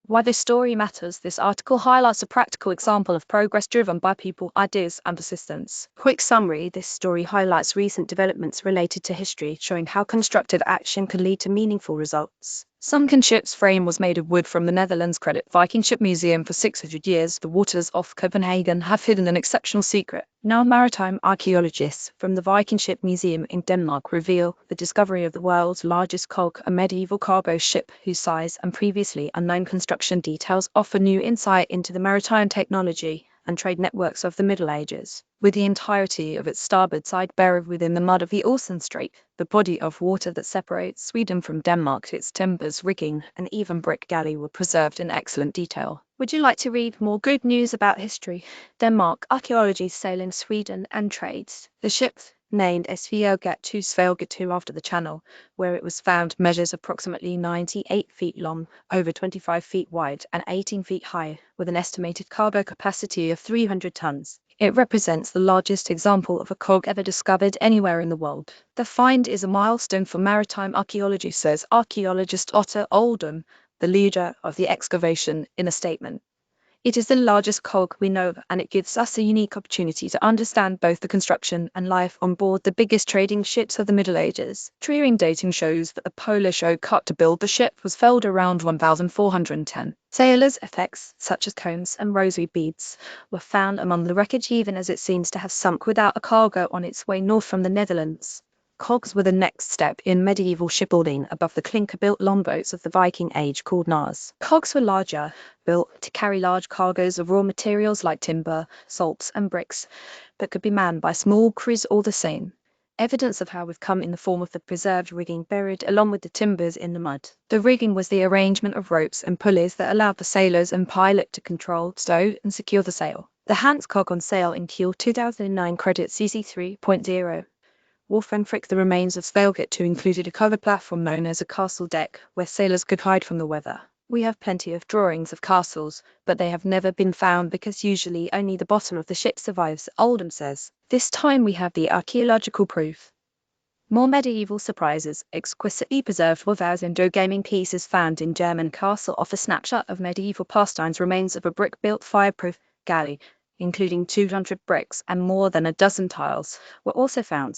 Why this story matters. This article highlights a practical example of progress driven by people, ideas, and persistence. Quick summary: this story highlights recent developments related to history, showing how constructive action can lead to meaningful results. Sunken ship's frame was made of wood from the Netherlands. Credit Viking Ship Museum for 600 years. The waters off Copenhagen have hidden an exceptional secret. Now maritime archaeologists from the Viking Ship Museum in Denmark reveal the discovery of the world's largest cog, a medieval cargo ship whose size and previously unknown construction details offer new insight into the maritime technology and trade networks of the Middle Ages. With the entirety of its starboard side buried within the mud of the Øresund Strait, the body of water that separates Sweden from Denmark, its timbers, rigging, and even brick galley were preserved in excellent detail. Would you like to read more good news about history? Denmark, archaeology, sailing, Sweden, and trades. The ship, named Svalget after the channel where it was found, measures approximately 98 feet long, over 25 feet wide, and 18 feet high, with an estimated cargo capacity of 300 tons. It represents the largest example of a cog ever discovered anywhere in the world. The find is a milestone for maritime archaeology, says archaeologist Otto Oldham, the leader of the excavation, in a statement. It is the largest cog we know of, and it gives us a unique opportunity to understand both the construction and life on board the biggest trading ships of the Middle Ages. Tree dating shows that the Polish oak cut to build the ship was felled around 1410. Sailors' effects, such as combs and rosary beads, were found among the wreckage, even as it seems to have sunk without a cargo on its way north from the Netherlands. Cogs were the next step in medieval shipbuilding, above the clinker-built longboats of the Viking Age called knars. Cogs were larger, built to carry large cargoes of raw materials like timber, salts, and bricks, but could be manned by small crews all the same. Evidence of how we've come in the form of the preserved rigging buried along with the timbers in the mud. The rigging was the arrangement of ropes and pulleys that allowed the sailors and pilot to control, stow, and secure the sail. The Hans cog on sale in Kiel 2009 credit CC 3.0. Wolf and Frick, the remains of Svalget included a covered platform known as a castle deck, where sailors could hide from the weather. We have plenty of drawings of castles, but they have never been found because usually only the bottom of the ship survives, Oldham says. This time we have the archaeological proof. More medieval surprises. Exquisitely preserved 4,000 gaming pieces found in German castle offer snapshot of medieval pastimes. Remains of a brick-built fireproof galley, including 200 bricks and more than a dozen tiles, were also found.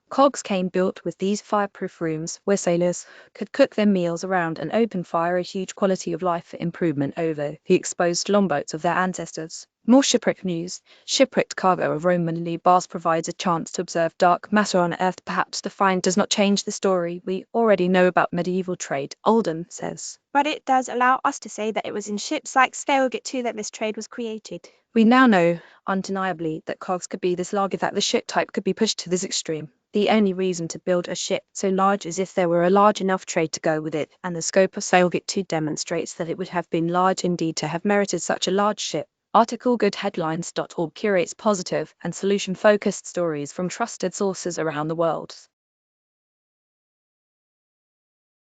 Cogs came built with these fireproof rooms where sailors could cook their meals around an open fire, a huge quality of life improvement over the exposed longboats of their ancestors. More shipwreck news. Shipwrecked cargo of Roman lead bars provides a chance to observe dark matter on Earth. Perhaps the find does not change the story we already know about medieval trade, Oldham says. But it does allow us to say that it was in ships like Svalget that this trade was created. We now know, undeniably, that cogs could be this large, that the ship type could be pushed to this extreme. The only reason to build a ship so large is if there were a large enough trade to go with it, and the scope of Svalget demonstrates that it would have been large indeed to have merited such a large ship. Article goodheadlines.org curates positive and solution-focused stories from trusted sources around the world.